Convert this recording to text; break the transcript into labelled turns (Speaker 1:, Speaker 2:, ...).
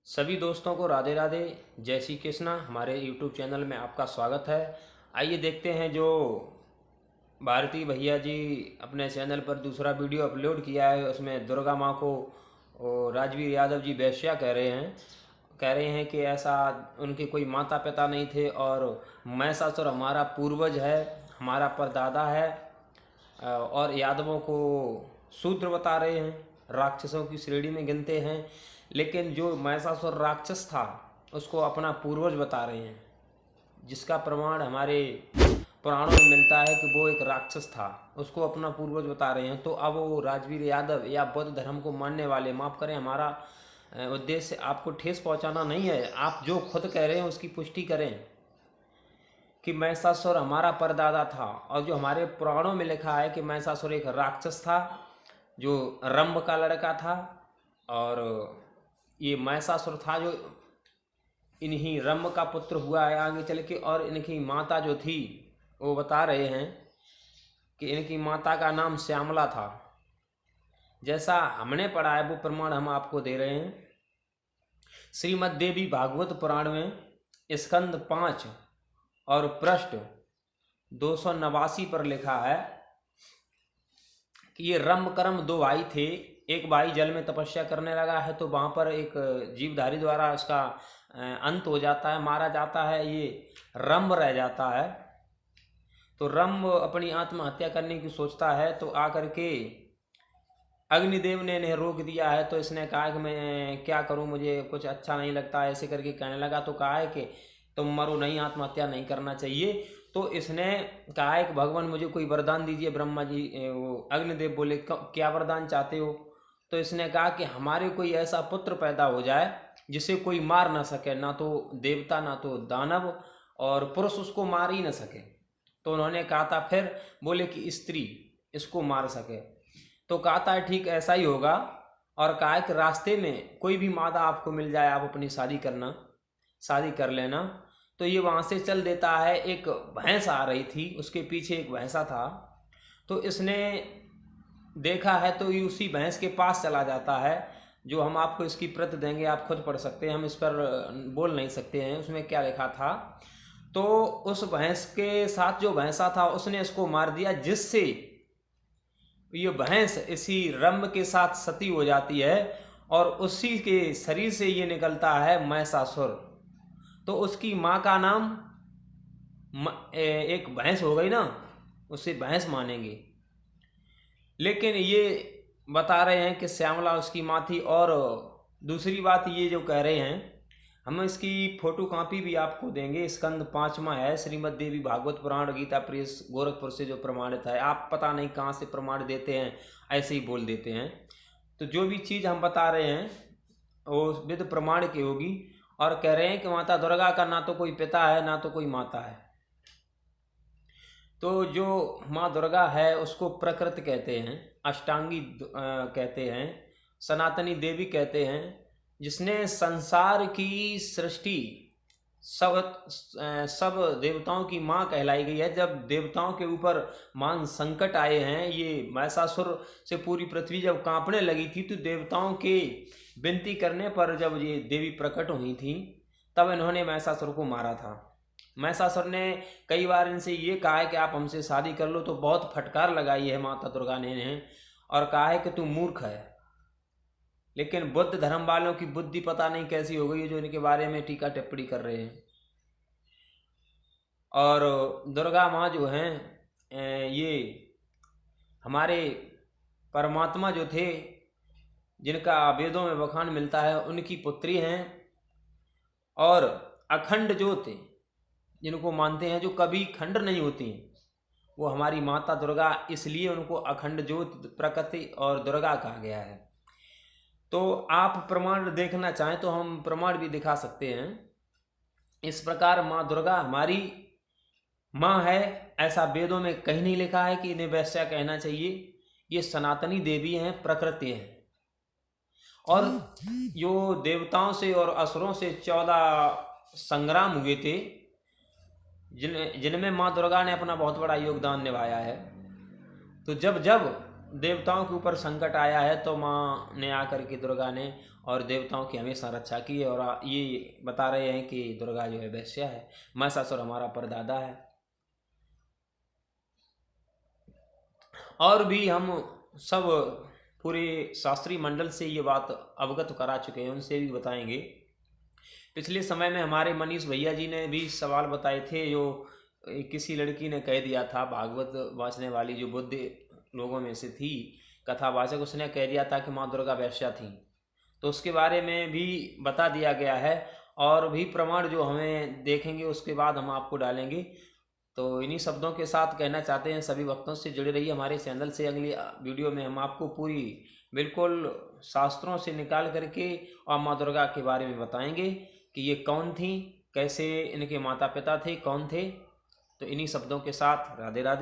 Speaker 1: सभी दोस्तों को राधे राधे। जय श्री कृष्णा। हमारे यूट्यूब चैनल में आपका स्वागत है। आइए देखते हैं जो भारती भैया जी अपने चैनल पर दूसरा वीडियो अपलोड किया है। उसमें दुर्गा माँ को और राजवीर यादव जी वेश्या कह रहे हैं कि ऐसा उनके कोई माता पिता नहीं थे और महिषासुर हमारा पूर्वज है, हमारा परदादा है। और यादवों को शूद्र बता रहे हैं, राक्षसों की श्रेणी में गिनते हैं। लेकिन जो महिषासुर राक्षस था उसको अपना पूर्वज बता रहे हैं, जिसका प्रमाण हमारे पुराणों में मिलता है कि वो एक राक्षस था, उसको अपना पूर्वज बता रहे हैं। तो अब वो राजवीर यादव या बौद्ध धर्म को मानने वाले, माफ़ करें, हमारा उद्देश्य आपको ठेस पहुंचाना नहीं है। आप जो खुद कह रहे हैं उसकी पुष्टि करें कि महिषासुर हमारा परदादा था। और जो हमारे पुराणों में लिखा है कि महिषासुर एक राक्षस था जो रंभ का लड़का था, और ये महिषासुर था जो इन्हीं रंभ का पुत्र हुआ है आगे चल के। और इनकी माता जो थी वो बता रहे हैं कि इनकी माता का नाम श्यामला था। जैसा हमने पढ़ा है वो प्रमाण हम आपको दे रहे हैं। श्रीमद् देवी भागवत पुराण में स्कंद 5 और पृष्ठ 289 पर लिखा है कि ये रंभ कर्म दो भाई थे। एक भाई जल में तपस्या करने लगा है तो वहाँ पर एक जीवधारी द्वारा उसका अंत हो जाता है, मारा जाता है। ये रंभ रह जाता है। तो रंभ अपनी आत्महत्या करने की सोचता है तो आकर के अग्निदेव ने इन्हें रोक दिया है। तो इसने कहा कि मैं क्या करूं, मुझे कुछ अच्छा नहीं लगता, ऐसे करके कहने लगा। तो कहा है कि तुम मरो नहीं, आत्महत्या नहीं करना चाहिए। तो इसने कहा है कि भगवान मुझे कोई वरदान दीजिए। ब्रह्मा जी, वो अग्निदेव बोले क्या वरदान चाहते हो? तो इसने कहा कि हमारे कोई ऐसा पुत्र पैदा हो जाए जिसे कोई मार ना सके, ना तो देवता ना तो दानव, और पुरुष उसको मार ही ना सके। तो उन्होंने कहा था, फिर बोले कि स्त्री इसको मार सके। तो कहा था ठीक ऐसा ही होगा। और कहा कि रास्ते में कोई भी मादा आपको मिल जाए, आप अपनी शादी कर लेना। तो ये वहाँ से चल देता है। एक भैंस आ रही थी, उसके पीछे एक भैंसा था। तो इसने देखा है तो ये उसी भैंस के पास चला जाता है। जो हम आपको इसकी प्रत देंगे, आप खुद पढ़ सकते हैं, हम इस पर बोल नहीं सकते हैं उसमें क्या लिखा था। तो उस भैंस के साथ जो भैंसा था उसने इसको मार दिया, जिससे ये भैंस इसी रंभ के साथ सती हो जाती है और उसी के शरीर से ये निकलता है महिषासुर। तो उसकी माँ का नाम एक भैंस हो गई ना, उसे भैंस मानेंगे। लेकिन ये बता रहे हैं कि श्यामला उसकी माँ थी। और दूसरी बात ये जो कह रहे हैं, हम इसकी फोटो कॉपी भी आपको देंगे। स्कंद 5वां है, श्रीमद् देवी भागवत पुराण, गीता प्रेस गोरखपुर से जो प्रमाणित है। आप पता नहीं कहाँ से प्रमाण देते हैं, ऐसे ही बोल देते हैं। तो जो भी चीज़ हम बता रहे हैं वो विद प्रमाण की होगी। और कह रहे हैं कि माता दुर्गा का ना तो कोई पिता है ना तो कोई माता है। तो जो माँ दुर्गा है उसको प्रकृति कहते हैं, अष्टांगी कहते हैं, सनातनी देवी कहते हैं, जिसने संसार की सृष्टि सब देवताओं की माँ कहलाई गई है। जब देवताओं के ऊपर मान संकट आए हैं, ये महिषासुर से पूरी पृथ्वी जब कांपने लगी थी, तो देवताओं के विनती करने पर जब ये देवी प्रकट हुई थी तब इन्होंने महिषासुर को मारा था। महिषासुर ने कई बार इनसे ये कहा है कि आप हमसे शादी कर लो, तो बहुत फटकार लगाई है माता दुर्गा ने इन्हें और कहा है कि तू मूर्ख है। लेकिन बुद्ध धर्म वालों की बुद्धि पता नहीं कैसी हो गई है जो इनके बारे में टीका टिप्पणी कर रहे हैं। और दुर्गा माँ जो हैं ये हमारे परमात्मा जो थे, जिनका वेदों में बखान मिलता है, उनकी पुत्री हैं। और अखंड ज्योति जिनको मानते हैं, जो कभी खंड नहीं होती हैं, वो हमारी माता दुर्गा, इसलिए उनको अखंड ज्योति प्रकृति और दुर्गा कहा गया है। तो आप प्रमाण देखना चाहें तो हम प्रमाण भी दिखा सकते हैं। इस प्रकार माँ दुर्गा हमारी माँ है, ऐसा वेदों में कहीं नहीं लिखा है कि इन्हें वैश्या कहना चाहिए। ये सनातनी देवी हैं, प्रकृति हैं। और जो देवताओं से और असुरों से 14 संग्राम हुए थे, जिनमें माँ दुर्गा ने अपना बहुत बड़ा योगदान निभाया है। तो जब जब देवताओं के ऊपर संकट आया है तो माँ ने आकर के, दुर्गा ने, और देवताओं की हमेशा रक्षा की है। और ये बता रहे हैं कि दुर्गा जो है वैश्या है, महिषासुर हमारा परदादा है। और भी हम सब पूरे शास्त्रीय मंडल से ये बात अवगत करा चुके हैं, उनसे भी बताएंगे। पिछले समय में हमारे मनीष भैया जी ने भी सवाल बताए थे, जो किसी लड़की ने कह दिया था, भागवत वाचने वाली जो बुद्ध लोगों में से थी, कथावाचक, उसने कह दिया था कि माँ दुर्गा वैश्या थी। तो उसके बारे में भी बता दिया गया है, और भी प्रमाण जो हमें देखेंगे उसके बाद हम आपको डालेंगे। तो इन्हीं शब्दों के साथ कहना चाहते हैं, सभी भक्तों से जुड़े रहिए हमारे चैनल से। अगली वीडियो में हम आपको पूरी बिल्कुल शास्त्रों से निकाल करके और माँ दुर्गा के बारे में बताएंगे कि ये कौन थी, कैसे इनके माता पिता थे, कौन थे। तो इन्हीं शब्दों के साथ राधे राधे।